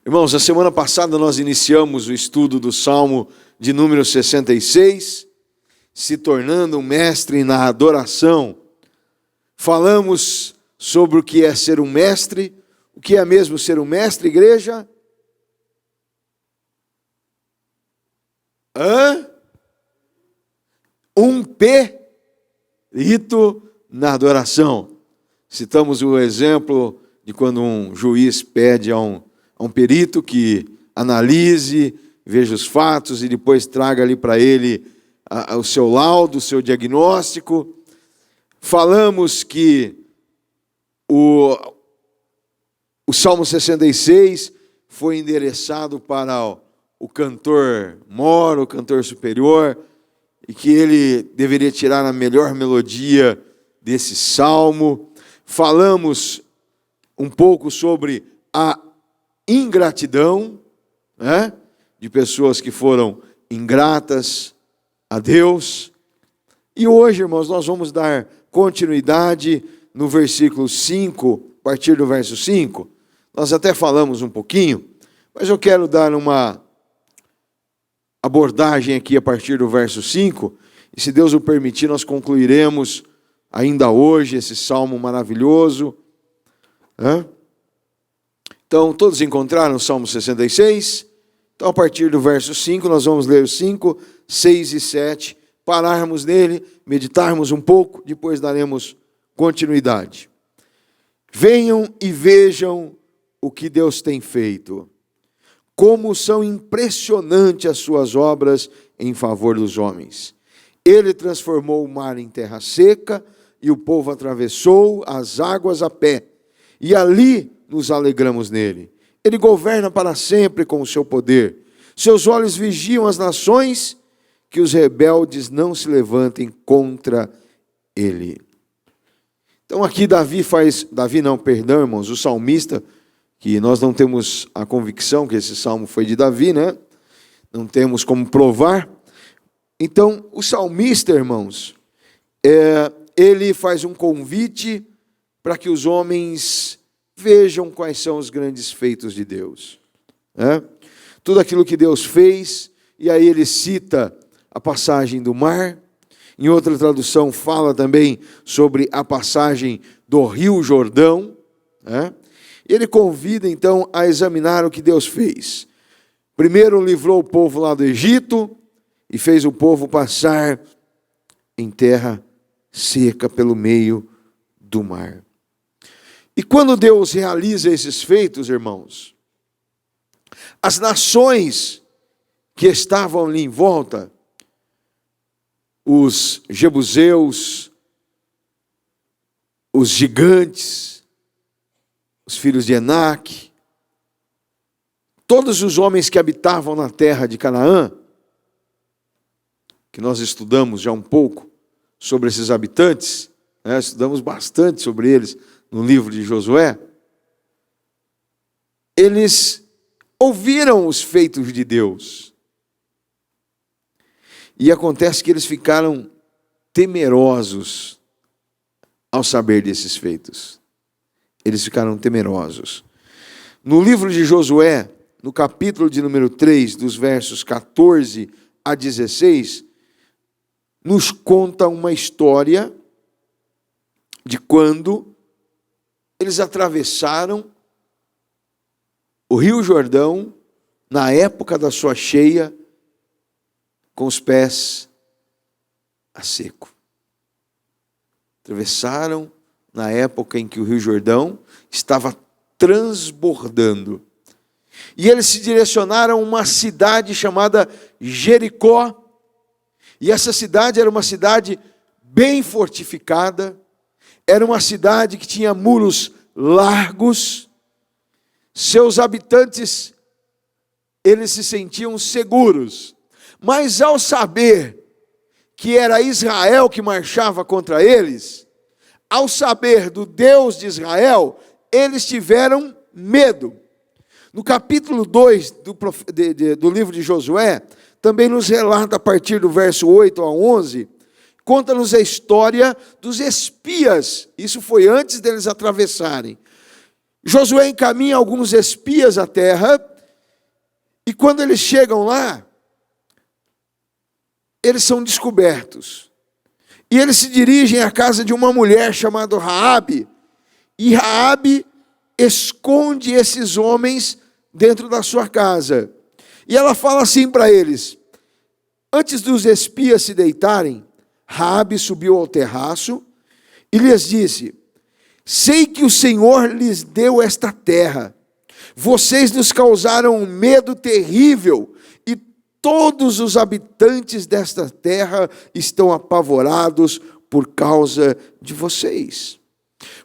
Irmãos, a semana passada nós iniciamos o estudo do Salmo de número 66, se tornando um mestre na adoração. Falamos sobre o que é ser um mestre, o que é mesmo ser um mestre, igreja? Um perito na adoração. Citamos o exemplo de quando um juiz pede a um perito que analise, veja os fatos e depois traga ali para ele o seu laudo, o seu diagnóstico. Falamos que o Salmo 66 foi endereçado para o cantor mor, o cantor superior, e que ele deveria tirar a melhor melodia desse salmo. Falamos um pouco sobre a ingratidão, né, de pessoas que foram ingratas a Deus. E hoje, irmãos, nós vamos dar continuidade no versículo 5, a partir do verso 5. Nós até falamos um pouquinho, mas eu quero dar uma abordagem aqui a partir do verso 5, e se Deus o permitir, nós concluiremos ainda hoje esse salmo maravilhoso. Então, todos encontraram o Salmo 66? Então, a partir do verso 5, nós vamos ler os 5, 6 e 7, pararmos nele, meditarmos um pouco, depois daremos continuidade. Venham e vejam o que Deus tem feito. Como são impressionantes as suas obras em favor dos homens. Ele transformou o mar em terra seca, e o povo atravessou as águas a pé, e ali nos alegramos nele. Ele governa para sempre com o seu poder. Seus olhos vigiam as nações, que os rebeldes não se levantem contra ele. Então aqui irmãos, o salmista, que nós não temos a convicção que esse salmo foi de Davi, né? Não temos como provar. Então, o salmista, irmãos, ele faz um convite para que os homens vejam quais são os grandes feitos de Deus. Tudo aquilo que Deus fez, e aí ele cita a passagem do mar. Em outra tradução fala também sobre a passagem do Rio Jordão. Ele convida então a examinar o que Deus fez. Primeiro livrou o povo lá do Egito e fez o povo passar em terra seca pelo meio do mar. E quando Deus realiza esses feitos, irmãos, as nações que estavam ali em volta, os jebuseus, os gigantes, os filhos de Enaque, todos os homens que habitavam na terra de Canaã, que nós estudamos já um pouco sobre esses habitantes, estudamos bastante sobre eles no livro de Josué, eles ouviram os feitos de Deus. E acontece que eles ficaram temerosos ao saber desses feitos. Eles ficaram temerosos. No livro de Josué, no capítulo de número 3, dos versos 14 a 16, nos conta uma história de quando eles atravessaram o Rio Jordão na época da sua cheia, com os pés a seco. Atravessaram na época em que o Rio Jordão estava transbordando. E eles se direcionaram a uma cidade chamada Jericó. E essa cidade era uma cidade bem fortificada, era uma cidade que tinha muros largos. Seus habitantes, eles se sentiam seguros. Mas ao saber que era Israel que marchava contra eles, ao saber do Deus de Israel, eles tiveram medo. No capítulo 2 do livro de Josué, também nos relata a partir do verso 8 a 11, conta-nos a história dos espias. Isso foi antes deles atravessarem. Josué encaminha alguns espias à terra E quando eles chegam lá, eles são descobertos. E eles se dirigem à casa de uma mulher chamada Raabe. E Raabe esconde esses homens dentro da sua casa. E ela fala assim para eles: antes dos espias se deitarem, Raabe subiu ao terraço e lhes disse: sei que o Senhor lhes deu esta terra. Vocês nos causaram um medo terrível, e todos os habitantes desta terra estão apavorados por causa de vocês.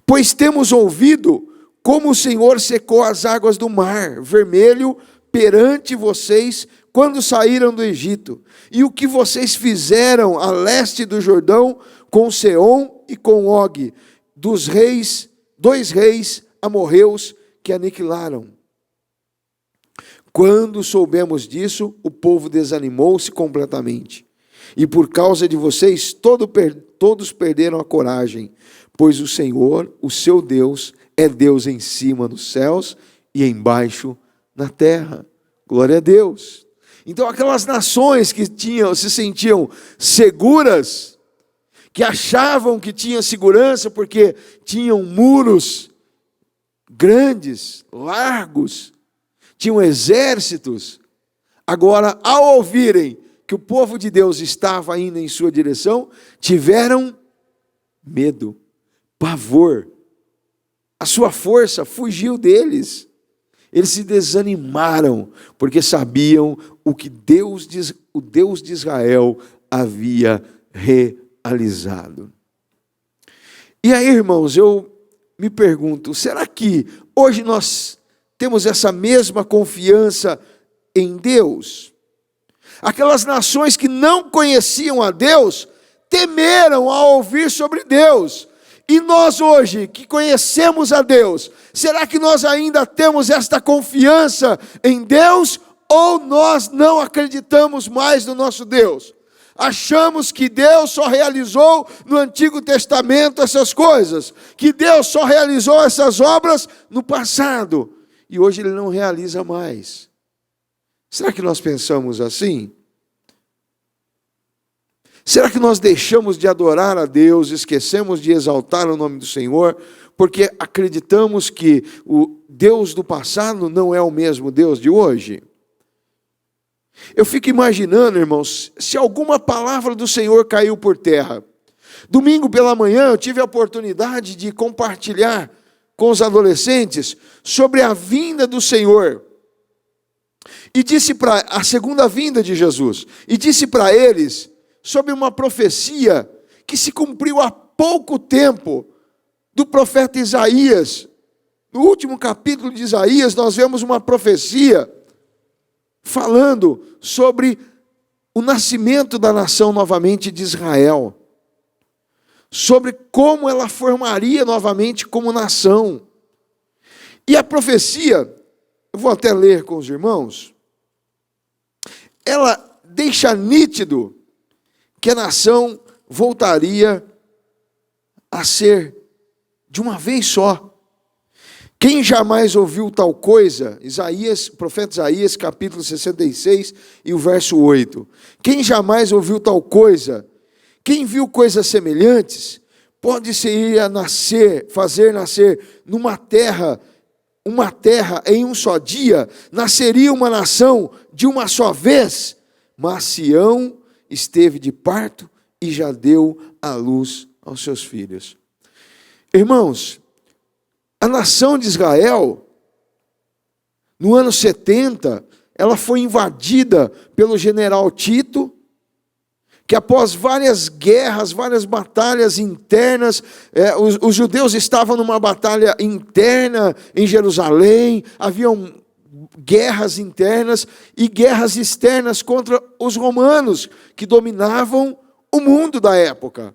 Pois temos ouvido como o Senhor secou as águas do mar Vermelho perante vocês quando saíram do Egito, e o que vocês fizeram a leste do Jordão com Seom e com Og, dois reis amorreus que aniquilaram. Quando soubemos disso, o povo desanimou-se completamente. E por causa de vocês, todos perderam a coragem, pois o Senhor, o seu Deus, é Deus em cima nos céus e embaixo na terra. Glória a Deus. Então aquelas nações que se sentiam seguras, que achavam que tinham segurança porque tinham muros grandes, largos, tinham exércitos, agora, ao ouvirem que o povo de Deus estava indo em sua direção, tiveram medo, pavor. A sua força fugiu deles. Eles se desanimaram, porque sabiam o que o Deus de Israel havia realizado. E aí, irmãos, eu me pergunto, será que hoje nós temos essa mesma confiança em Deus? Aquelas nações que não conheciam a Deus, temeram ao ouvir sobre Deus. E nós hoje, que conhecemos a Deus, será que nós ainda temos esta confiança em Deus? Ou nós não acreditamos mais no nosso Deus? Achamos que Deus só realizou no Antigo Testamento essas coisas, que Deus só realizou essas obras no passado, e hoje Ele não realiza mais. Será que nós pensamos assim? Será que nós deixamos de adorar a Deus, esquecemos de exaltar o nome do Senhor, porque acreditamos que o Deus do passado não é o mesmo Deus de hoje? Eu fico imaginando, irmãos, se alguma palavra do Senhor caiu por terra. Domingo pela manhã eu tive a oportunidade de compartilhar com os adolescentes sobre a vinda do Senhor. E disse para a segunda vinda de Jesus. E disse para eles sobre uma profecia que se cumpriu há pouco tempo do profeta Isaías. No último capítulo de Isaías nós vemos uma profecia falando sobre o nascimento da nação novamente de Israel, sobre como ela formaria novamente como nação. E a profecia, eu vou até ler com os irmãos, ela deixa nítido que a nação voltaria a ser de uma vez só. Quem jamais ouviu tal coisa? Isaías, profeta Isaías, capítulo 66 e o verso 8. Quem jamais ouviu tal coisa? Quem viu coisas semelhantes? Pode-se ir a nascer, fazer nascer numa terra, uma terra em um só dia, nasceria uma nação de uma só vez. Mas Sião esteve de parto e já deu à luz aos seus filhos. Irmãos, a nação de Israel, no ano 70, ela foi invadida pelo general Tito, que após várias guerras, várias batalhas internas, os judeus estavam numa batalha interna em Jerusalém, haviam guerras internas e guerras externas contra os romanos, que dominavam o mundo da época.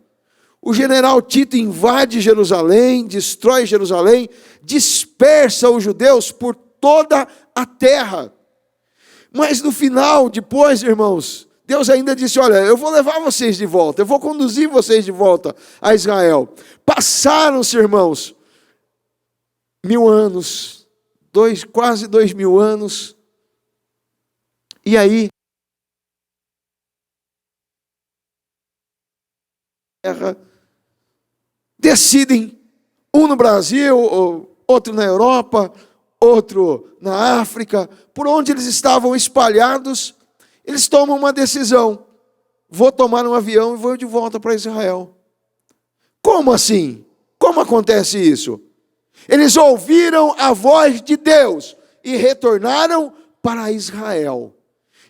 O general Tito invade Jerusalém, destrói Jerusalém, dispersa os judeus por toda a terra. Mas no final, depois, irmãos, Deus ainda disse: olha, eu vou levar vocês de volta, eu vou conduzir vocês de volta a Israel. Passaram-se, irmãos, 1000 anos, quase 2000 anos, E aí, decidem, um no Brasil, outro na Europa, outro na África, por onde eles estavam espalhados, eles tomam uma decisão: vou tomar um avião e vou de volta para Israel. Como assim? Como acontece isso? Eles ouviram a voz de Deus e retornaram para Israel.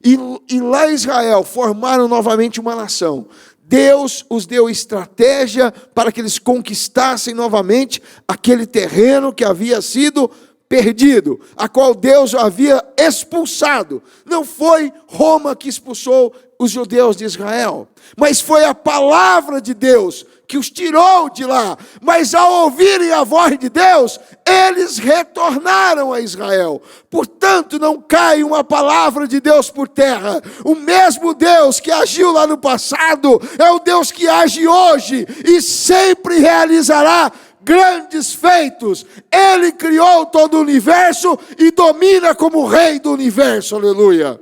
E lá em Israel formaram novamente uma nação. Deus os deu estratégia para que eles conquistassem novamente aquele terreno que havia sido perdido, a qual Deus havia expulsado. Não foi Roma que expulsou os judeus de Israel, mas foi a palavra de Deus que os tirou de lá. Mas ao ouvirem a voz de Deus, eles retornaram a Israel. Portanto, não cai uma palavra de Deus por terra. O mesmo Deus que agiu lá no passado é o Deus que age hoje e sempre realizará grandes feitos. Ele criou todo o universo e domina como rei do universo. Aleluia.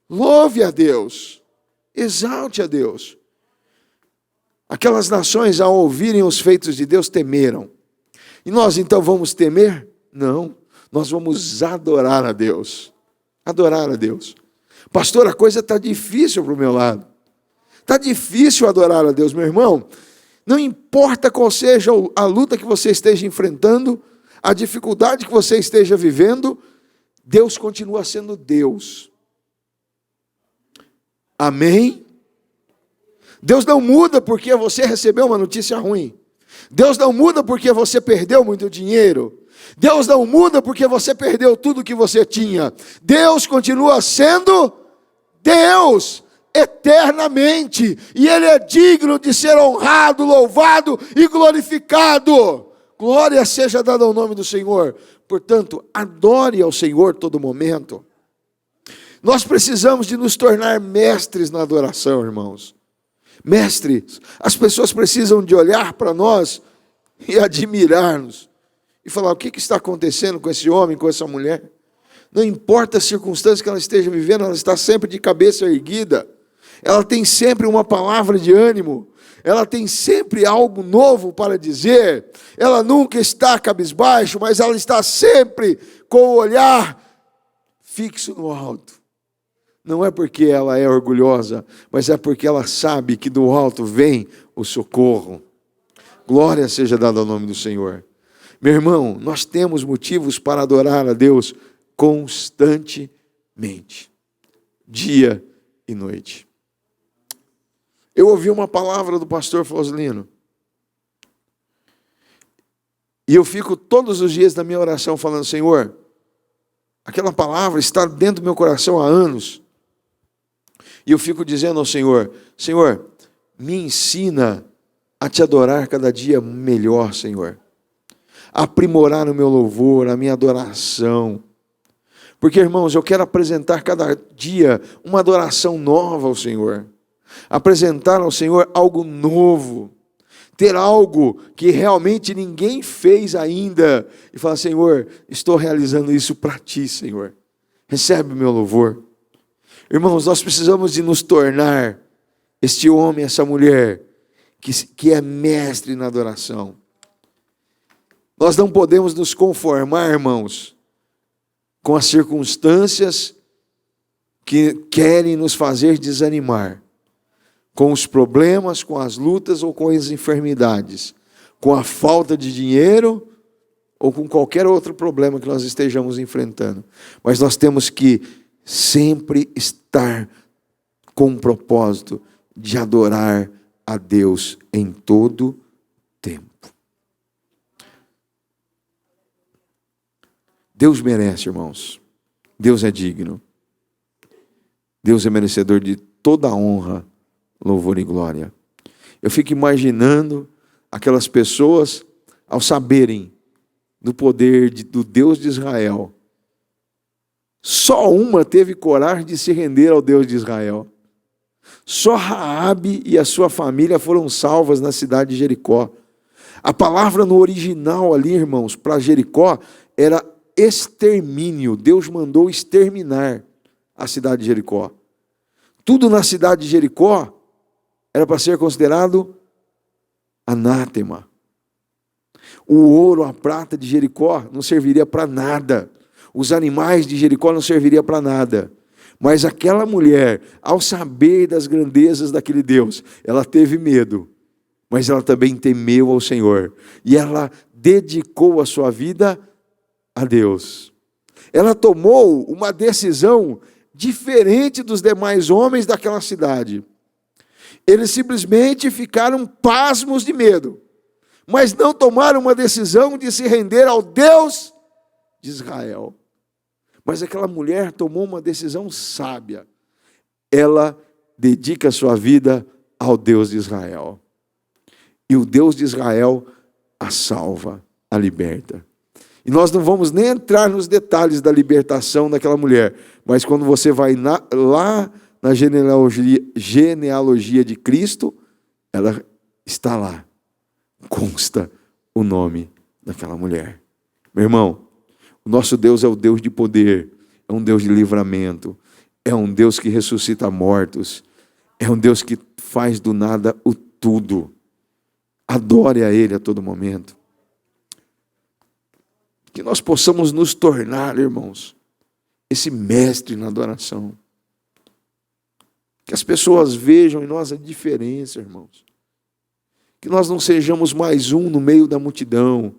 Louve a Deus, exalte a Deus. Aquelas nações, ao ouvirem os feitos de Deus, temeram. E nós então vamos temer? Não, nós vamos adorar a Deus. Adorar a Deus. Pastor, a coisa está difícil para o meu lado. Está difícil adorar a Deus, meu irmão. Não importa qual seja a luta que você esteja enfrentando, a dificuldade que você esteja vivendo, Deus continua sendo Deus. Amém? Deus não muda porque você recebeu uma notícia ruim. Deus não muda porque você perdeu muito dinheiro. Deus não muda porque você perdeu tudo que você tinha. Deus continua sendo Deus eternamente. E Ele é digno de ser honrado, louvado e glorificado. Glória seja dada ao nome do Senhor. Portanto, adore ao Senhor todo momento. Nós precisamos de nos tornar mestres na adoração, irmãos. Mestres, as pessoas precisam de olhar para nós e admirar-nos. E falar: o que está acontecendo com esse homem, com essa mulher? Não importa as circunstâncias que ela esteja vivendo, ela está sempre de cabeça erguida. Ela tem sempre uma palavra de ânimo. Ela tem sempre algo novo para dizer. Ela nunca está cabisbaixo, mas ela está sempre com o olhar fixo no alto. Não é porque ela é orgulhosa, mas é porque ela sabe que do alto vem o socorro. Glória seja dada ao nome do Senhor. Meu irmão, nós temos motivos para adorar a Deus constantemente, dia e noite. Eu ouvi uma palavra do pastor Fauslino, e eu fico todos os dias na minha oração falando: Senhor, aquela palavra está dentro do meu coração há anos. E eu fico dizendo ao Senhor: Senhor, me ensina a te adorar cada dia melhor, Senhor. Aprimorar o meu louvor, a minha adoração. Porque, irmãos, eu quero apresentar cada dia uma adoração nova ao Senhor. Apresentar ao Senhor algo novo. Ter algo que realmente ninguém fez ainda. E falar: Senhor, estou realizando isso para ti, Senhor. Recebe o meu louvor. Irmãos, nós precisamos de nos tornar este homem, essa mulher, que é mestre na adoração. Nós não podemos nos conformar, irmãos, com as circunstâncias que querem nos fazer desanimar, com os problemas, com as lutas ou com as enfermidades, com a falta de dinheiro ou com qualquer outro problema que nós estejamos enfrentando. Mas nós temos que sempre estar com um propósito de adorar a Deus em todo tempo. Deus merece, irmãos. Deus é digno. Deus é merecedor de toda a honra, louvor e glória. Eu fico imaginando aquelas pessoas, ao saberem do poder do Deus de Israel, só uma teve coragem de se render ao Deus de Israel. Só Raabe e a sua família foram salvas na cidade de Jericó. A palavra no original ali, irmãos, para Jericó era extermínio. Deus mandou exterminar a cidade de Jericó. Tudo na cidade de Jericó era para ser considerado anátema. O ouro, a prata de Jericó não serviria para nada. Os animais de Jericó não serviriam para nada. Mas aquela mulher, ao saber das grandezas daquele Deus, ela teve medo, mas ela também temeu ao Senhor. E ela dedicou a sua vida a Deus. Ela tomou uma decisão diferente dos demais homens daquela cidade. Eles simplesmente ficaram pasmos de medo, mas não tomaram uma decisão de se render ao Deus de Israel. Mas aquela mulher tomou uma decisão sábia. Ela dedica a sua vida ao Deus de Israel. E o Deus de Israel a salva, a liberta. E nós não vamos nem entrar nos detalhes da libertação daquela mulher, mas quando você vai lá na genealogia de Cristo, ela está lá, consta o nome daquela mulher. Meu irmão, o nosso Deus é o Deus de poder, é um Deus de livramento, é um Deus que ressuscita mortos, é um Deus que faz do nada o tudo. Adore a Ele a todo momento. Que nós possamos nos tornar, irmãos, esse mestre na adoração. Que as pessoas vejam em nós a diferença, irmãos. Que nós não sejamos mais um no meio da multidão,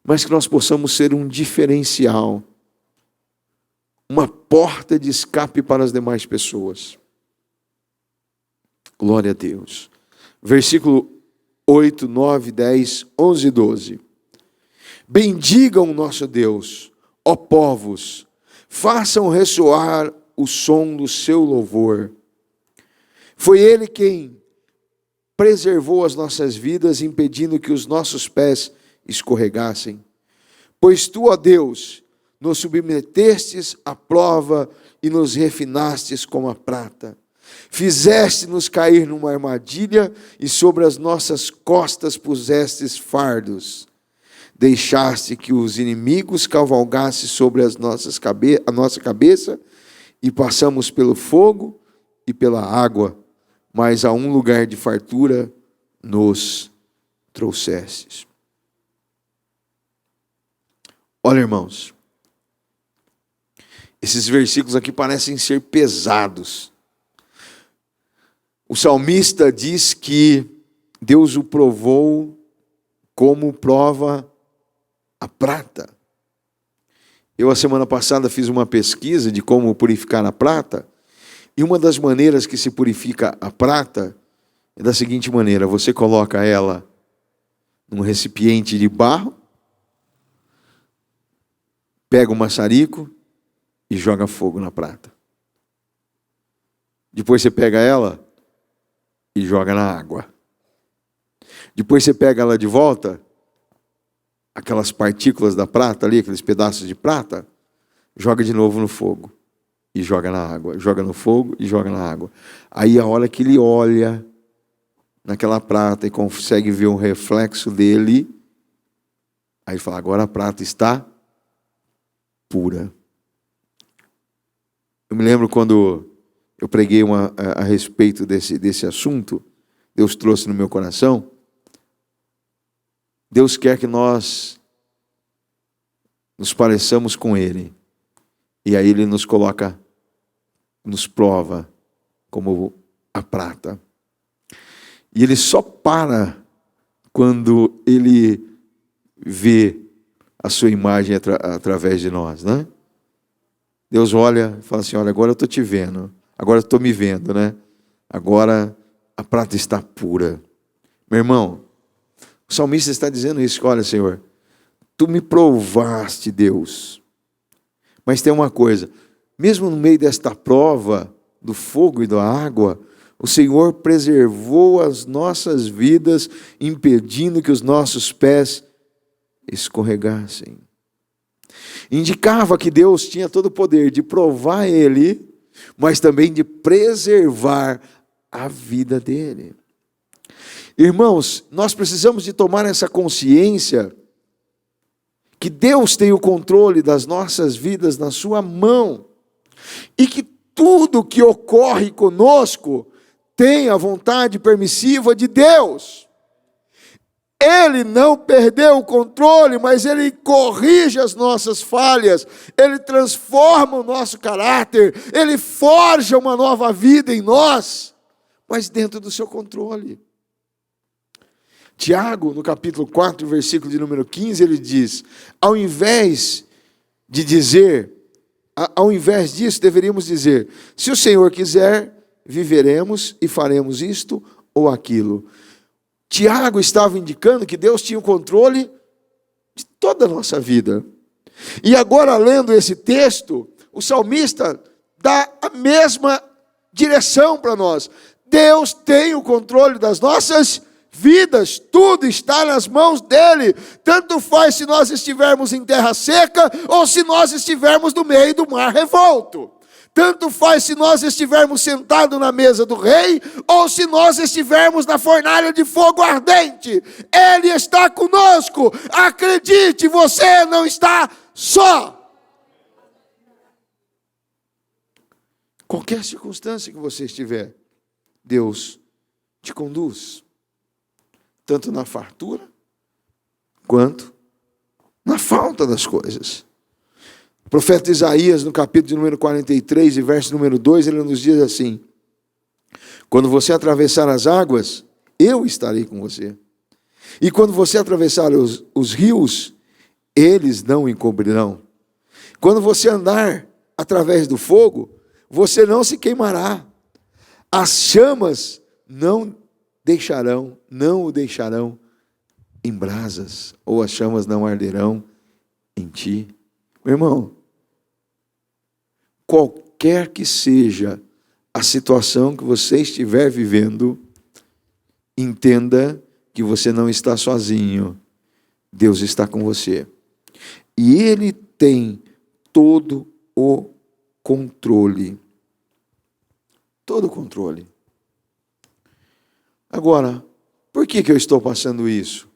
mas que nós possamos ser um diferencial, uma porta de escape para as demais pessoas. Glória a Deus. Versículo 8, 9, 10, 11 e 12. Bendigam o nosso Deus, ó povos, façam ressoar o som do seu louvor. Foi Ele quem preservou as nossas vidas, impedindo que os nossos pés escorregassem. Pois tu, ó Deus, nos submetestes à prova e nos refinastes como a prata. Fizeste-nos cair numa armadilha e sobre as nossas costas pusestes fardos. Deixaste que os inimigos cavalgassem sobre a nossa cabeça e passamos pelo fogo e pela água, mas a um lugar de fartura nos trouxestes. Olha, irmãos, esses versículos aqui parecem ser pesados. O salmista diz que Deus o provou como prova a prata. Eu, a semana passada, fiz uma pesquisa de como purificar a prata, e uma das maneiras que se purifica a prata é da seguinte maneira: você coloca ela num recipiente de barro, pega o maçarico e joga fogo na prata. Depois você pega ela e joga na água. Depois você pega ela de volta, aquelas partículas da prata ali, aqueles pedaços de prata, joga de novo no fogo e joga na água. Joga no fogo e joga na água. Aí a hora que ele olha naquela prata e consegue ver um reflexo dele, aí ele fala: agora a prata está pura. Eu me lembro quando eu preguei a respeito desse assunto, Deus trouxe no meu coração. Deus quer que nós nos pareçamos com Ele. E aí Ele nos coloca, nos prova como a prata. E Ele só para quando Ele vê a sua imagem através de nós, né? Deus olha e fala assim: olha, agora eu estou te vendo. Agora eu estou me vendo, né? Agora a prata está pura. Meu irmão, o salmista está dizendo isso: olha, Senhor, tu me provaste, Deus. Mas tem uma coisa: mesmo no meio desta prova do fogo e da água, o Senhor preservou as nossas vidas, impedindo que os nossos pés escorregassem. Indicava que Deus tinha todo o poder de provar ele, mas também de preservar a vida dele. Irmãos, nós precisamos de tomar essa consciência que Deus tem o controle das nossas vidas na sua mão e que tudo que ocorre conosco tem a vontade permissiva de Deus. Ele não perdeu o controle, mas Ele corrige as nossas falhas, Ele transforma o nosso caráter, Ele forja uma nova vida em nós, mas dentro do seu controle. Tiago, no capítulo 4, versículo de número 15, ele diz, ao invés disso, deveríamos dizer, se o Senhor quiser, viveremos e faremos isto ou aquilo. Tiago estava indicando que Deus tinha o controle de toda a nossa vida. E agora, lendo esse texto, o salmista dá a mesma direção para nós. Deus tem o controle das nossas vidas, tudo está nas mãos dele. Tanto faz se nós estivermos em terra seca ou se nós estivermos no meio do mar revolto. Tanto faz se nós estivermos sentados na mesa do rei, ou se nós estivermos na fornalha de fogo ardente. Ele está conosco. Acredite, você não está só. Qualquer circunstância que você estiver, Deus te conduz. Tanto na fartura, quanto na falta das coisas. O profeta Isaías, no capítulo de número 43, e verso número 2, ele nos diz assim, quando você atravessar as águas, eu estarei com você. E quando você atravessar os rios, eles não o encobrirão. Quando você andar através do fogo, você não se queimará. As chamas não o deixarão em brasas, ou as chamas não arderão em ti. Meu irmão, qualquer que seja a situação que você estiver vivendo, entenda que você não está sozinho. Deus está com você. E Ele tem todo o controle. Todo o controle. Agora, por que eu estou passando isso?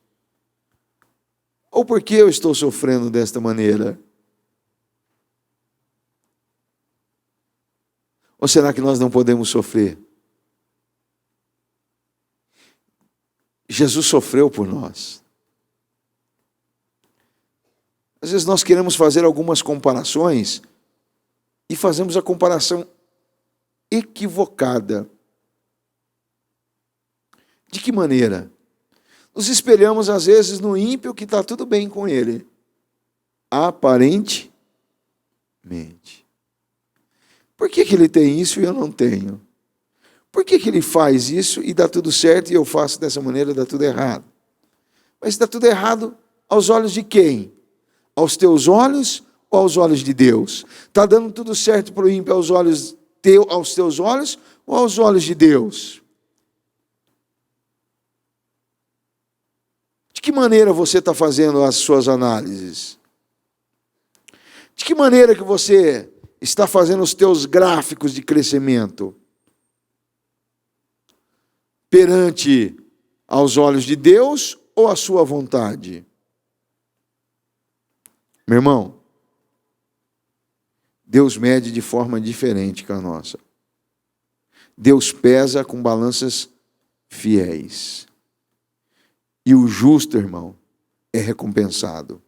Ou por que eu estou sofrendo desta maneira? Ou será que nós não podemos sofrer? Jesus sofreu por nós. Às vezes nós queremos fazer algumas comparações e fazemos a comparação equivocada. De que maneira? Nos espelhamos às vezes no ímpio que está tudo bem com ele. Aparentemente. Por que ele tem isso e eu não tenho? Por que ele faz isso e dá tudo certo e eu faço dessa maneira e dá tudo errado? Mas dá tudo errado aos olhos de quem? Aos teus olhos ou aos olhos de Deus? Está dando tudo certo para o ímpio aos teus olhos ou aos olhos de Deus? De que maneira você está fazendo as suas análises? De que maneira que você está fazendo os teus gráficos de crescimento? Perante aos olhos de Deus ou a sua vontade? Meu irmão, Deus mede de forma diferente que a nossa. Deus pesa com balanças fiéis. E o justo, irmão, é recompensado.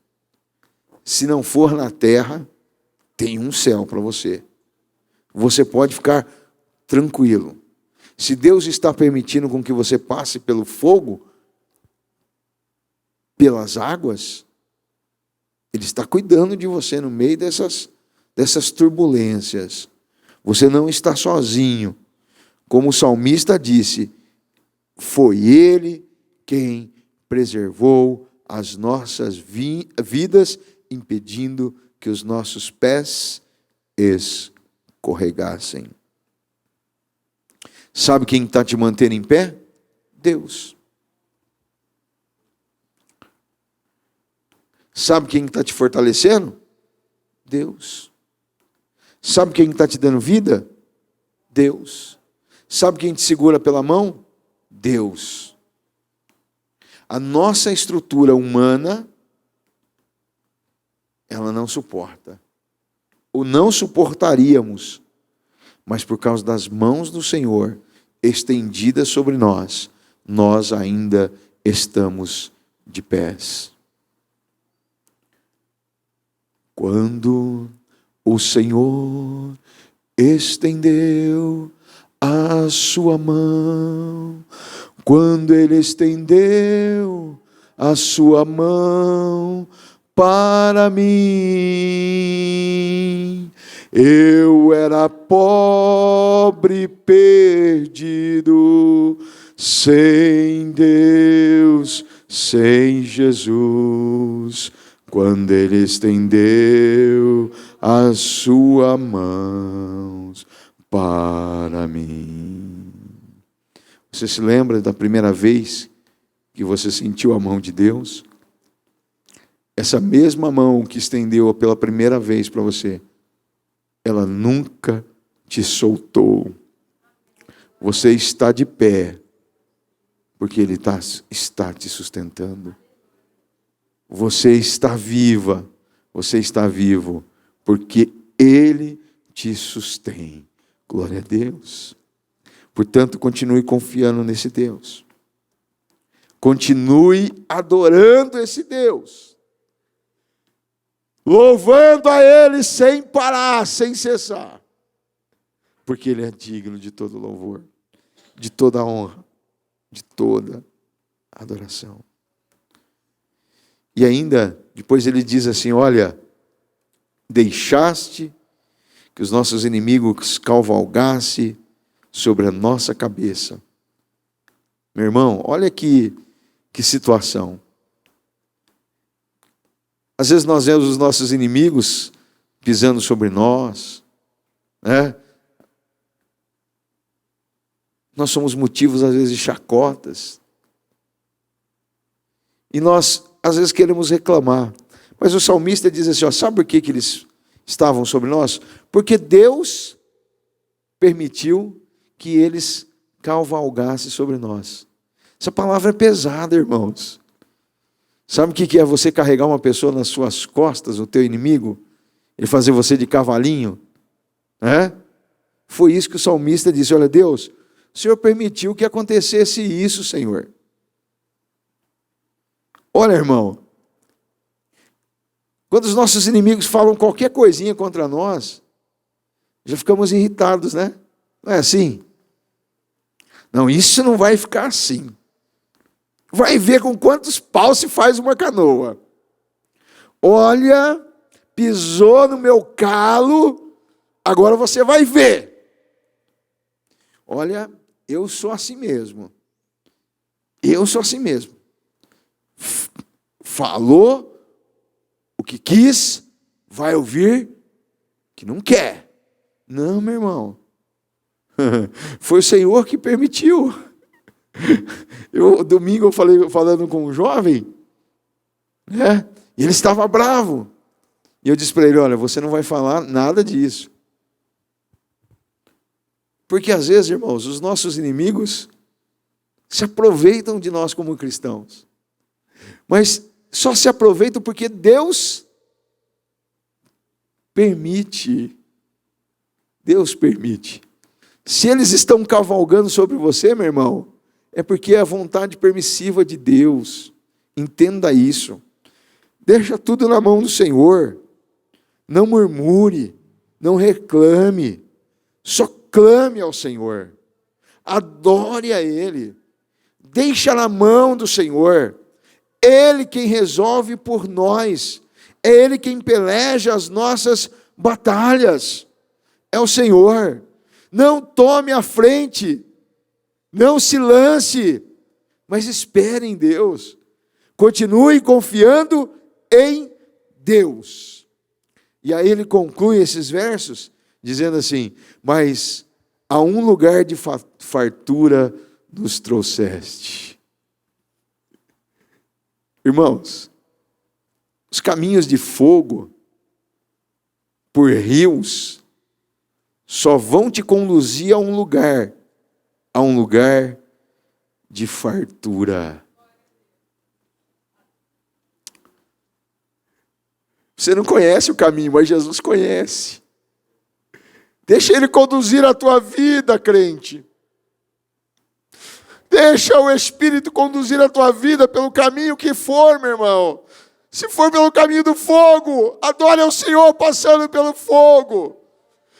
Se não for na terra, tem um céu para você. Você pode ficar tranquilo. Se Deus está permitindo com que você passe pelo fogo, pelas águas, Ele está cuidando de você no meio dessas turbulências. Você não está sozinho. Como o salmista disse, foi Ele quem preservou as nossas vidas, impedindo que os nossos pés escorregassem. Sabe quem está te mantendo em pé? Deus. Sabe quem está te fortalecendo? Deus. Sabe quem está te dando vida? Deus. Sabe quem te segura pela mão? Deus. A nossa estrutura humana, ela não suporta. Ou não suportaríamos. mas por causa das mãos do Senhor estendidas sobre nós, nós ainda estamos de pés. Quando o Senhor estendeu a sua mão, quando Ele estendeu a sua mão para mim, eu era pobre, perdido, sem Deus, sem Jesus. Quando Ele estendeu as suas mãos para mim. Você se lembra da primeira vez que você sentiu a mão de Deus? Essa mesma mão que estendeu pela primeira vez para você, ela nunca te soltou. Você está de pé, porque Ele está te sustentando. Você está viva, você está vivo, porque Ele te sustém. Glória a Deus. Portanto, continue confiando nesse Deus. Continue adorando esse Deus. Louvando a Ele sem parar, sem cessar. Porque Ele é digno de todo louvor, de toda honra, de toda adoração. E ainda, depois ele diz assim, olha, deixaste que os nossos inimigos cavalgassem sobre a nossa cabeça. Meu irmão, olha que situação. Às vezes nós vemos os nossos inimigos pisando sobre nós, né? Nós somos motivos, às vezes, de chacotas. E nós, às vezes, queremos reclamar. Mas o salmista diz assim, ó, sabe por que eles estavam sobre nós? Porque Deus permitiu que eles cavalgassem sobre nós. Essa palavra é pesada, irmãos. Sabe o que é você carregar uma pessoa nas suas costas, o teu inimigo? Ele fazer você de cavalinho? Foi isso que o salmista disse, olha, Deus, o Senhor permitiu que acontecesse isso, Senhor. Olha, irmão, quando os nossos inimigos falam qualquer coisinha contra nós, já ficamos irritados, né? Não é assim? Não, isso não vai ficar assim. Vai ver com quantos paus se faz uma canoa. Olha, pisou no meu calo, agora você vai ver. Olha, eu sou assim mesmo. Eu sou assim mesmo. Falou o que quis, vai ouvir que não quer. Não, meu irmão. Foi o Senhor que permitiu. Domingo eu falei falando com um jovem, né? E ele estava bravo. E eu disse para ele, olha, você não vai falar nada disso. Porque às vezes, irmãos, os nossos inimigos se aproveitam de nós como cristãos. Mas só se aproveitam porque Deus permite. Deus permite. Se eles estão cavalgando sobre você, meu irmão, é porque é a vontade permissiva de Deus. Entenda isso. Deixa tudo na mão do Senhor. Não murmure, não reclame. Só clame ao Senhor. Adore a Ele. Deixa na mão do Senhor. Ele quem resolve por nós. É Ele quem peleja as nossas batalhas. É o Senhor. Não tome a frente. Não se lance, mas espere em Deus. Continue confiando em Deus. E aí ele conclui esses versos dizendo assim, mas a um lugar de fartura nos trouxeste. Irmãos, os caminhos de fogo por rios só vão te conduzir a um lugar de fartura. Você não conhece o caminho, mas Jesus conhece. Deixa Ele conduzir a tua vida, crente. Deixa o Espírito conduzir a tua vida pelo caminho que for, meu irmão. Se for pelo caminho do fogo, adore ao Senhor passando pelo fogo.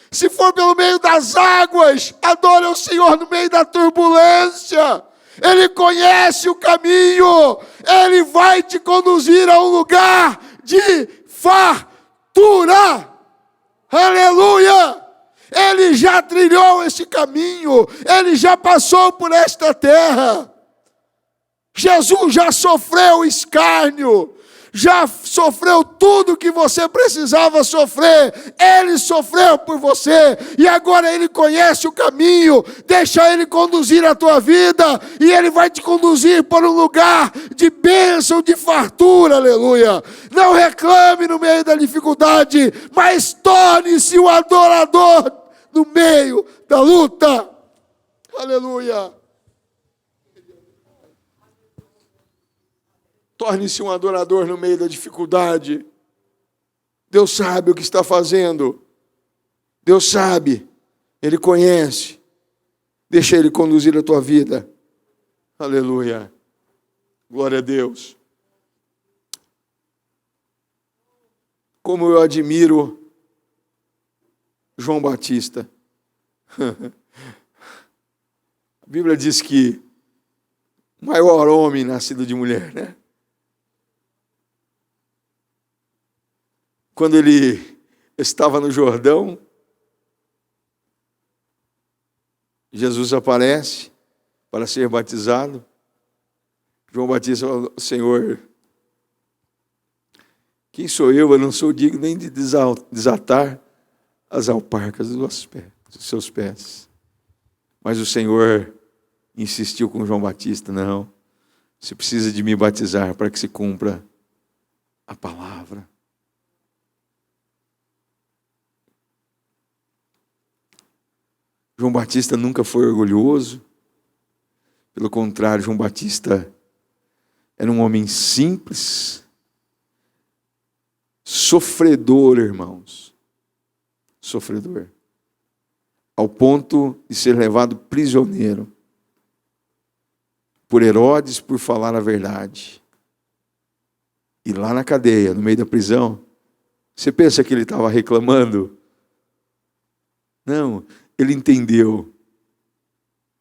Se for pelo meio das águas, adore ao Senhor no meio da turbulência. Ele conhece o caminho. Ele vai te conduzir a um lugar de fartura. Aleluia! Ele já trilhou esse caminho. Ele já passou por esta terra. Jesus já sofreu escárnio. Já sofreu tudo que você precisava sofrer. Ele sofreu por você. E agora Ele conhece o caminho. Deixa Ele conduzir a tua vida. E Ele vai te conduzir para um lugar de bênção, de fartura. Aleluia. Não reclame no meio da dificuldade, mas torne-se um adorador no meio da luta. Aleluia. Torne-se um adorador no meio da dificuldade. Deus sabe o que está fazendo. Deus sabe. Ele conhece. Deixa Ele conduzir a tua vida. Aleluia. Glória a Deus. Como eu admiro João Batista. A Bíblia diz que o maior homem nascido de mulher, né? Quando ele estava no Jordão, Jesus aparece para ser batizado. João Batista falou: Senhor, quem sou eu? Eu não sou digno nem de desatar as alparcas dos seus pés. Mas o Senhor insistiu com João Batista: não, você precisa de me batizar para que se cumpra a palavra. João Batista nunca foi orgulhoso. Pelo contrário, João Batista era um homem simples, sofredor, irmãos. Sofredor. Ao ponto de ser levado prisioneiro por Herodes por falar a verdade. E lá na cadeia, no meio da prisão, você pensa que ele estava reclamando? Não. Ele entendeu.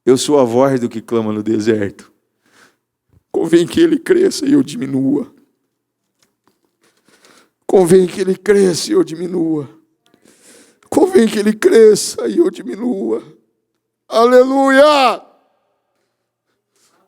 Eu sou a voz do que clama no deserto. Convém que ele cresça e eu diminua. Convém que ele cresça e eu diminua. Convém que ele cresça e eu diminua. Aleluia!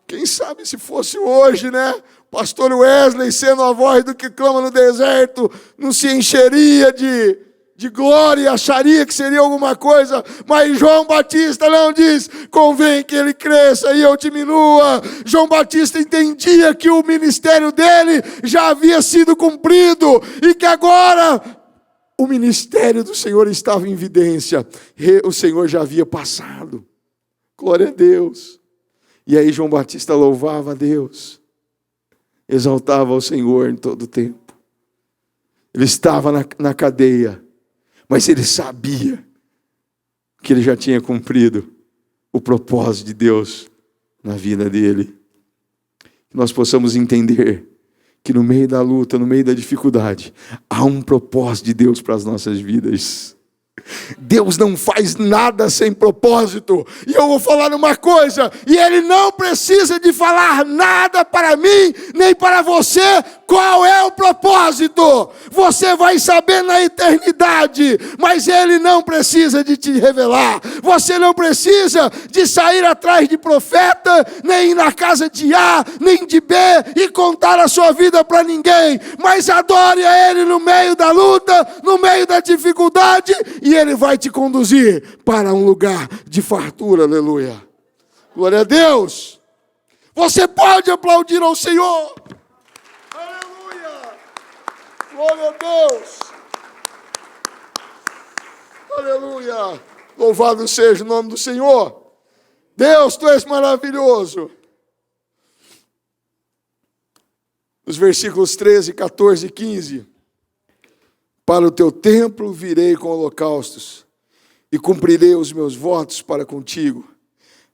Quem sabe se fosse hoje, né? Pastor Wesley sendo a voz do que clama no deserto, não se encheria de glória, acharia que seria alguma coisa, mas João Batista não diz: convém que ele cresça e eu diminua. João Batista entendia que o ministério dele já havia sido cumprido e que agora o ministério do Senhor estava em evidência. O Senhor já havia passado. Glória a Deus. E aí João Batista louvava a Deus, exaltava ao Senhor em todo o tempo. Ele estava na cadeia, mas ele sabia que ele já tinha cumprido o propósito de Deus na vida dele. Que nós possamos entender que no meio da luta, no meio da dificuldade, há um propósito de Deus para as nossas vidas. Deus não faz nada sem propósito. E eu vou falar uma coisa, e Ele não precisa de falar nada para mim, nem para você. Qual é o propósito? Você vai saber na eternidade, mas Ele não precisa de te revelar. Você não precisa de sair atrás de profeta, nem ir na casa de A, nem de B, e contar a sua vida para ninguém. Mas adore a Ele no meio da luta, no meio da dificuldade, e Ele vai te conduzir para um lugar de fartura. Aleluia. Glória a Deus. Você pode aplaudir ao Senhor. Aleluia. Glória a Deus. Aleluia. Louvado seja o nome do Senhor. Deus, Tu és maravilhoso. Os versículos 13, 14 e 15. Para o Teu templo virei com holocaustos, e cumprirei os meus votos para contigo.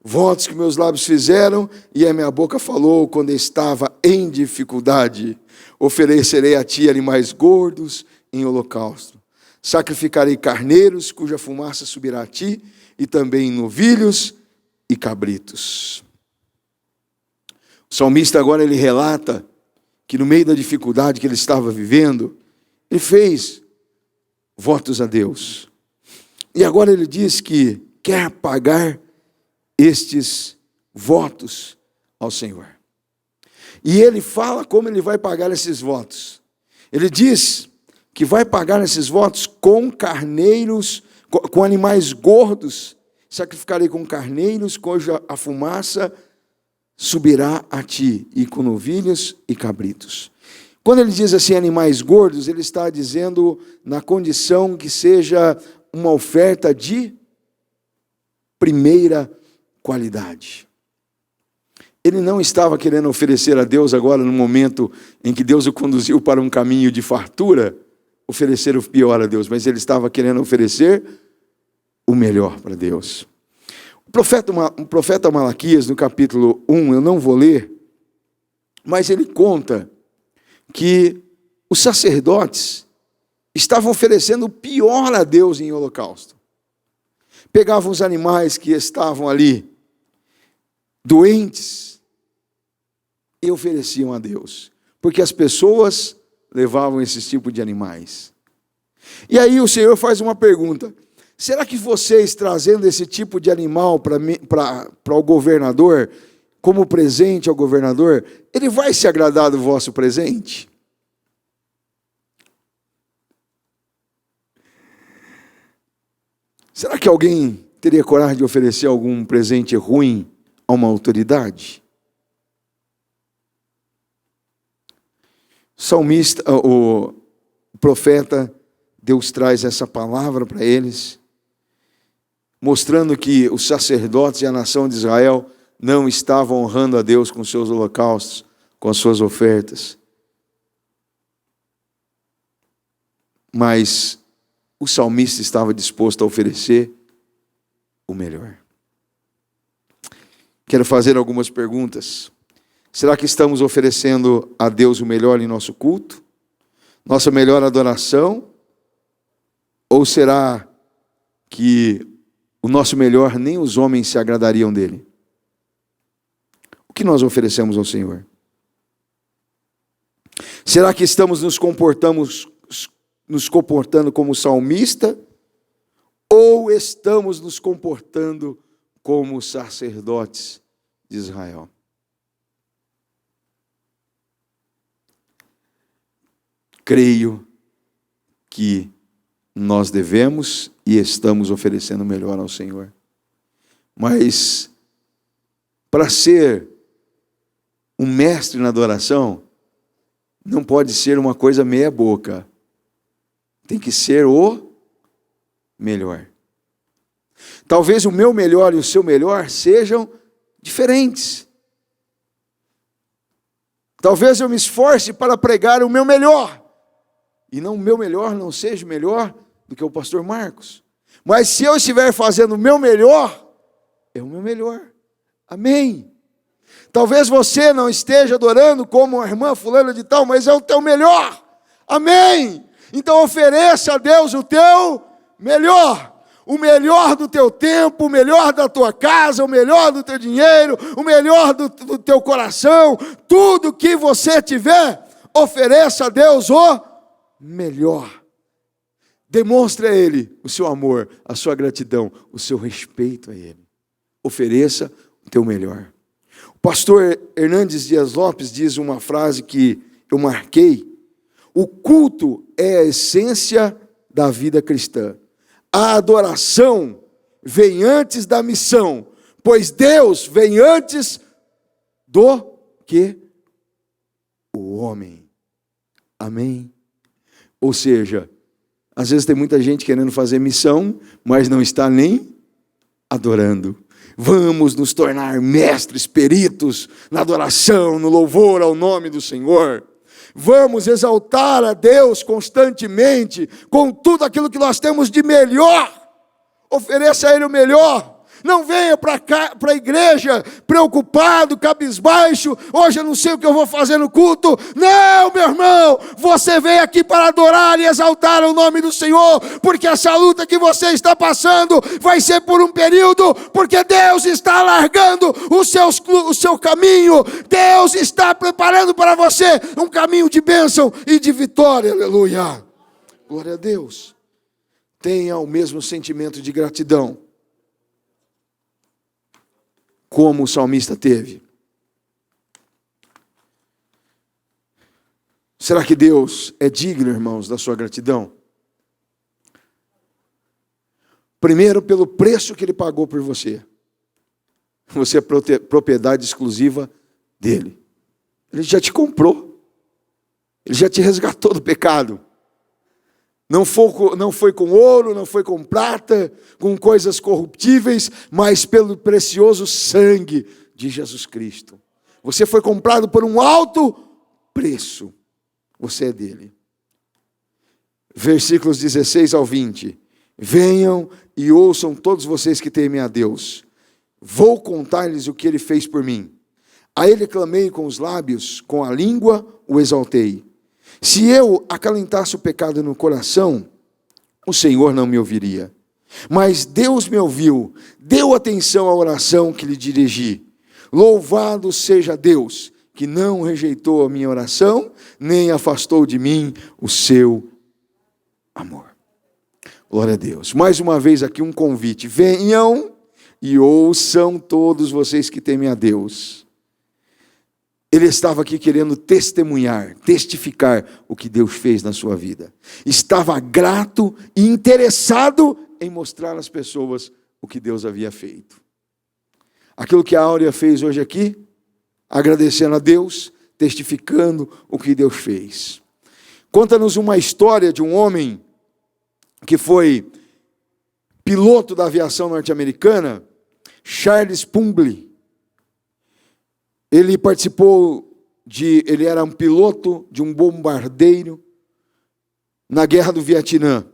Votos que meus lábios fizeram e a minha boca falou quando estava em dificuldade. Oferecerei a ti animais gordos em holocausto. Sacrificarei carneiros cuja fumaça subirá a ti e também novilhos e cabritos. O salmista agora ele relata que no meio da dificuldade que ele estava vivendo, ele fez votos a Deus. E agora ele diz que quer pagar estes votos ao Senhor. E ele fala como ele vai pagar esses votos. Ele diz que vai pagar esses votos com carneiros, com animais gordos. Sacrificarei com carneiros, cuja a fumaça subirá a ti, e com novilhos e cabritos. Quando ele diz assim, animais gordos, ele está dizendo na condição que seja uma oferta de primeira qualidade. Ele não estava querendo oferecer a Deus agora, no momento em que Deus o conduziu para um caminho de fartura, oferecer o pior a Deus, mas ele estava querendo oferecer o melhor para Deus. O profeta Malaquias, no capítulo 1, eu não vou ler, mas ele conta que os sacerdotes estavam oferecendo o pior a Deus em holocausto. Pegavam os animais que estavam ali, doentes, e ofereciam a Deus, porque as pessoas levavam esse tipo de animais. E aí o Senhor faz uma pergunta: será que vocês, trazendo esse tipo de animal para o governador, como presente ao governador, ele vai se agradar do vosso presente? Será que alguém teria coragem de oferecer algum presente ruim a uma autoridade? O salmista, o profeta, Deus traz essa palavra para eles, mostrando que os sacerdotes e a nação de Israel não estavam honrando a Deus com seus holocaustos, com as suas ofertas. Mas o salmista estava disposto a oferecer o melhor. Quero fazer algumas perguntas. Será que estamos oferecendo a Deus o melhor em nosso culto? Nossa melhor adoração? Ou será que o nosso melhor nem os homens se agradariam dele? O que nós oferecemos ao Senhor? Será que estamos nos comportando como salmista? Ou estamos nos comportando como sacerdotes de Israel? Creio que nós devemos e estamos oferecendo o melhor ao Senhor. Mas, para ser um mestre na adoração, não pode ser uma coisa meia boca. Tem que ser o melhor. Talvez o meu melhor e o seu melhor sejam diferentes. Talvez eu me esforce para pregar o meu melhor, e não o meu melhor não seja melhor do que o pastor Marcos. Mas se eu estiver fazendo o meu melhor, é o meu melhor. Amém? Talvez você não esteja adorando como a irmã fulana de tal, mas é o teu melhor. Amém? Então ofereça a Deus o teu melhor. O melhor do teu tempo, o melhor da tua casa, o melhor do teu dinheiro, o melhor do teu coração. Tudo que você tiver, ofereça a Deus o melhor. Demonstre a Ele o seu amor, a sua gratidão, o seu respeito a Ele. Ofereça o teu melhor. O pastor Hernandes Dias Lopes diz uma frase que eu marquei: o culto é a essência da vida cristã. A adoração vem antes da missão, pois Deus vem antes do que o homem. Amém? Ou seja, às vezes tem muita gente querendo fazer missão, mas não está nem adorando. Vamos nos tornar mestres, peritos na adoração, no louvor ao nome do Senhor. Vamos exaltar a Deus constantemente, com tudo aquilo que nós temos de melhor. Ofereça a Ele o melhor. Não venha para a igreja preocupado, cabisbaixo. Hoje eu não sei o que eu vou fazer no culto. Não, meu irmão, você veio aqui para adorar e exaltar o nome do Senhor, porque essa luta que você está passando vai ser por um período, porque Deus está alargando o seu caminho. Deus está preparando para você um caminho de bênção e de vitória. Aleluia. Glória a Deus. Tenha o mesmo sentimento de gratidão como o salmista teve. Será que Deus é digno, irmãos, da sua gratidão? Primeiro, pelo preço que Ele pagou por você. Você é propriedade exclusiva dEle. Ele já te comprou. Ele já te resgatou do pecado. Não foi com ouro, não foi com prata, com coisas corruptíveis, mas pelo precioso sangue de Jesus Cristo. Você foi comprado por um alto preço. Você é dele. Versículos 16 ao 20. Venham e ouçam todos vocês que temem a Deus. Vou contar-lhes o que Ele fez por mim. A Ele clamei com os lábios, com a língua o exaltei. Se eu acalentasse o pecado no coração, o Senhor não me ouviria. Mas Deus me ouviu, deu atenção à oração que lhe dirigi. Louvado seja Deus, que não rejeitou a minha oração, nem afastou de mim o seu amor. Glória a Deus. Mais uma vez aqui um convite. Venham e ouçam todos vocês que temem a Deus. Ele estava aqui querendo testemunhar, testificar o que Deus fez na sua vida. Estava grato e interessado em mostrar às pessoas o que Deus havia feito. Aquilo que a Áurea fez hoje aqui, agradecendo a Deus, testificando o que Deus fez. Conta-nos uma história de um homem que foi piloto da aviação norte-americana, Charles Pumbley. Ele ele era um piloto de um bombardeiro na guerra do Vietnã.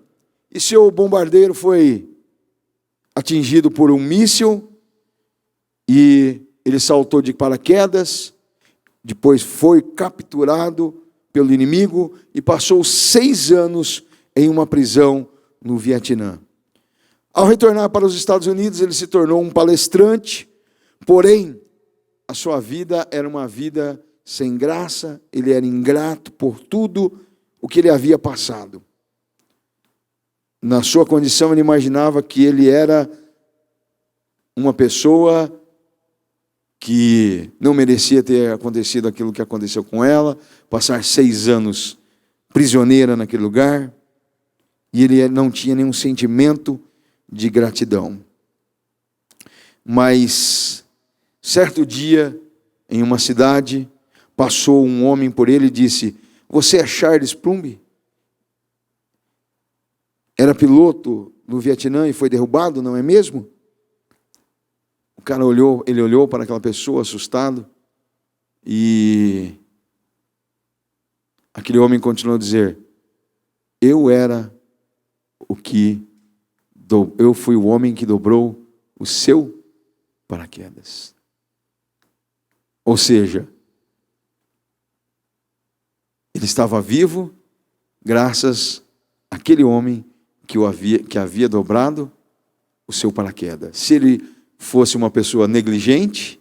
E seu bombardeiro foi atingido por um míssil e ele saltou de paraquedas, depois foi capturado pelo inimigo e passou 6 anos em uma prisão no Vietnã. Ao retornar para os Estados Unidos, ele se tornou um palestrante, porém, a sua vida era uma vida sem graça, ele era ingrato por tudo o que ele havia passado. Na sua condição, ele imaginava que ele era uma pessoa que não merecia ter acontecido aquilo que aconteceu com ela, passar 6 anos prisioneira naquele lugar, e ele não tinha nenhum sentimento de gratidão. Mas certo dia, em uma cidade, passou um homem por ele e disse: você é Charles Pumbley? Era piloto no Vietnã e foi derrubado, não é mesmo? O cara olhou para aquela pessoa assustado e aquele homem continuou a dizer: eu fui o homem que dobrou o seu paraquedas. Ou seja, ele estava vivo graças àquele homem que havia dobrado o seu paraquedas. Se ele fosse uma pessoa negligente,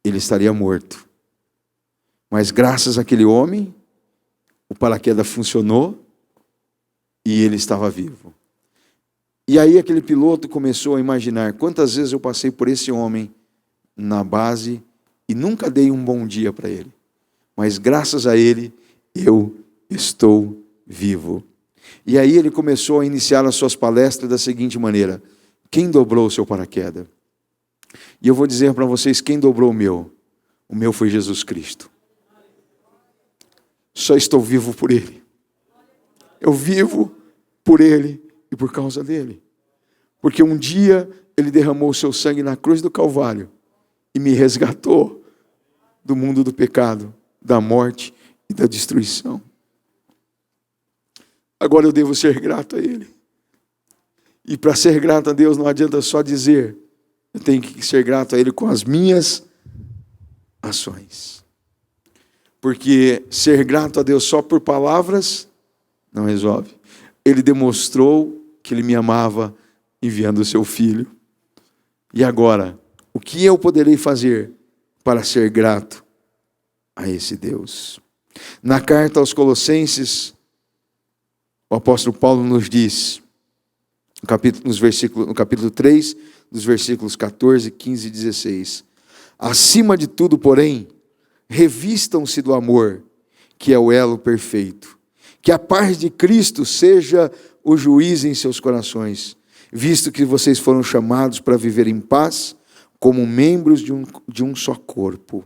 ele estaria morto. Mas graças àquele homem, o paraquedas funcionou e ele estava vivo. E aí aquele piloto começou a imaginar: quantas vezes eu passei por esse homem na base e nunca dei um bom dia para ele. Mas graças a ele, eu estou vivo. E aí ele começou a iniciar as suas palestras da seguinte maneira: quem dobrou o seu paraquedas? E eu vou dizer para vocês quem dobrou o meu. O meu foi Jesus Cristo. Só estou vivo por Ele. Eu vivo por Ele e por causa dEle. Porque um dia Ele derramou o seu sangue na cruz do Calvário e me resgatou do mundo do pecado, da morte e da destruição. Agora eu devo ser grato a Ele. E para ser grato a Deus não adianta só dizer, eu tenho que ser grato a Ele com as minhas ações. Porque ser grato a Deus só por palavras não resolve. Ele demonstrou que Ele me amava enviando o seu Filho. E agora, o que eu poderei fazer para ser grato a esse Deus? Na carta aos Colossenses, o apóstolo Paulo nos diz, no capítulo 3, dos versículos 14, 15 e 16. Acima de tudo, porém, revistam-se do amor, que é o elo perfeito. Que a paz de Cristo seja o juiz em seus corações, visto que vocês foram chamados para viver em paz, como membros de um só corpo.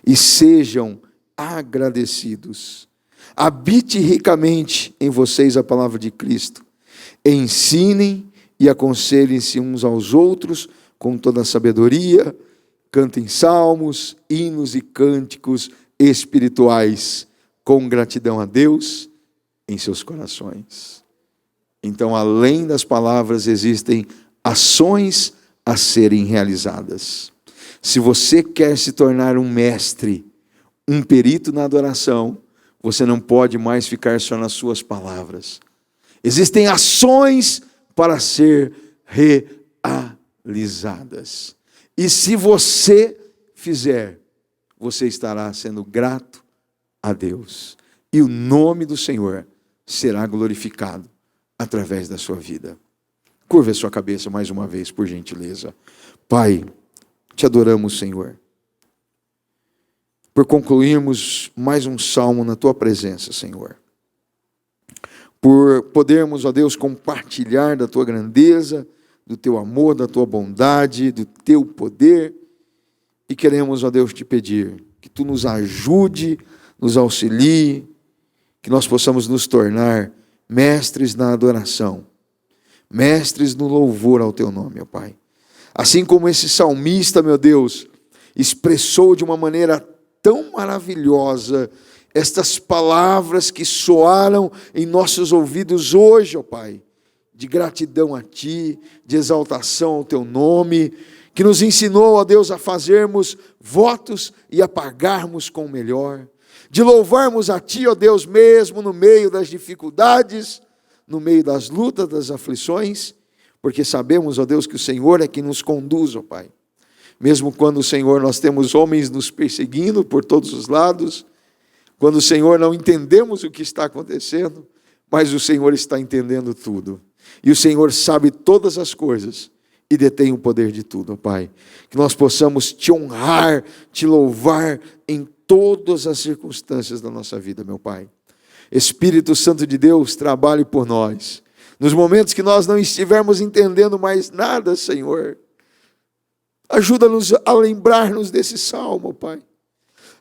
E sejam agradecidos. Habite ricamente em vocês a palavra de Cristo. Ensinem e aconselhem-se uns aos outros com toda a sabedoria. Cantem salmos, hinos e cânticos espirituais com gratidão a Deus em seus corações. Então, além das palavras, existem ações a serem realizadas. Se você quer se tornar um mestre, um perito na adoração, você não pode mais ficar só nas suas palavras. Existem ações para ser realizadas. E se você fizer, você estará sendo grato a Deus. E o nome do Senhor será glorificado através da sua vida. Curva a sua cabeça mais uma vez, por gentileza. Pai, te adoramos, Senhor, por concluirmos mais um salmo na tua presença, Senhor. Por podermos, ó Deus, compartilhar da tua grandeza, do teu amor, da tua bondade, do teu poder. E queremos, ó Deus, te pedir que tu nos ajude, nos auxilie, que nós possamos nos tornar mestres na adoração, mestres no louvor ao teu nome, ó Pai. Assim como esse salmista, meu Deus, expressou de uma maneira tão maravilhosa estas palavras que soaram em nossos ouvidos hoje, ó Pai, de gratidão a Ti, de exaltação ao Teu nome, que nos ensinou, ó Deus, a fazermos votos e a pagarmos com o melhor, de louvarmos a Ti, ó Deus, mesmo no meio das dificuldades, no meio das lutas, das aflições, porque sabemos, ó Deus, que o Senhor é quem nos conduz, ó Pai. Mesmo quando, Senhor, nós temos homens nos perseguindo por todos os lados, quando, Senhor, não entendemos o que está acontecendo, mas o Senhor está entendendo tudo. E o Senhor sabe todas as coisas e detém o poder de tudo, ó Pai. Que nós possamos te honrar, te louvar em todas as circunstâncias da nossa vida, meu Pai. Espírito Santo de Deus, trabalhe por nós. Nos momentos que nós não estivermos entendendo mais nada, Senhor, ajuda-nos a lembrar-nos desse salmo, Pai.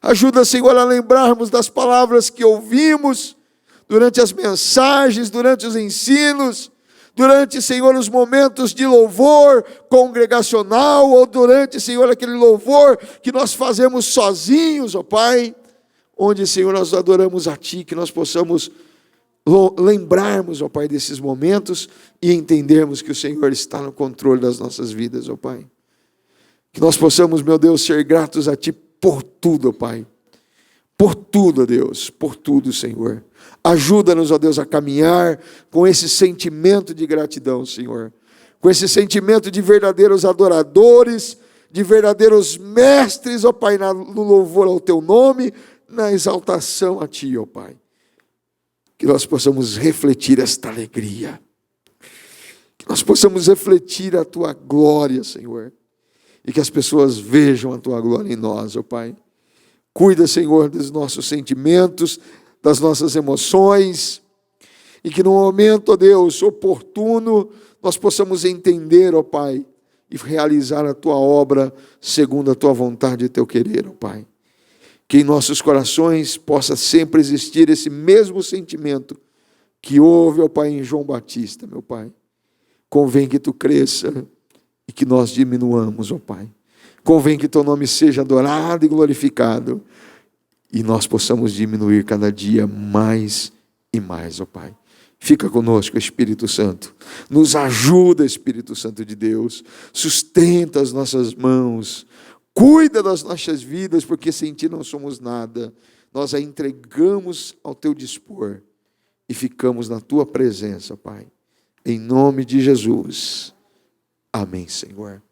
Ajuda, Senhor, a lembrarmos das palavras que ouvimos durante as mensagens, durante os ensinos, durante, Senhor, os momentos de louvor congregacional, ou durante, Senhor, aquele louvor que nós fazemos sozinhos, ó Pai, onde, Senhor, nós adoramos a Ti, que nós possamos lembrarmos, ó Pai, desses momentos e entendermos que o Senhor está no controle das nossas vidas, ó Pai. Que nós possamos, meu Deus, ser gratos a Ti por tudo, ó Pai. Por tudo, ó Deus, por tudo, Senhor. Ajuda-nos, ó Deus, a caminhar com esse sentimento de gratidão, Senhor. Com esse sentimento de verdadeiros adoradores, de verdadeiros mestres, ó Pai, no louvor ao Teu nome, na exaltação a Ti, ó Pai. Que nós possamos refletir esta alegria. Que nós possamos refletir a Tua glória, Senhor. E que as pessoas vejam a Tua glória em nós, ó Pai. Cuida, Senhor, dos nossos sentimentos, das nossas emoções, e que no momento, ó Deus, oportuno, nós possamos entender, ó Pai, e realizar a Tua obra segundo a Tua vontade e Teu querer, ó Pai. Que em nossos corações possa sempre existir esse mesmo sentimento que houve, ó Pai, em João Batista, meu Pai. Convém que Tu cresça e que nós diminuamos, ó Pai. Convém que Teu nome seja adorado e glorificado, e nós possamos diminuir cada dia mais e mais, ó Pai. Fica conosco, Espírito Santo. Nos ajuda, Espírito Santo de Deus. Sustenta as nossas mãos. Cuida das nossas vidas, porque sem Ti não somos nada. Nós a entregamos ao Teu dispor e ficamos na Tua presença, Pai. Em nome de Jesus. Amém, Senhor.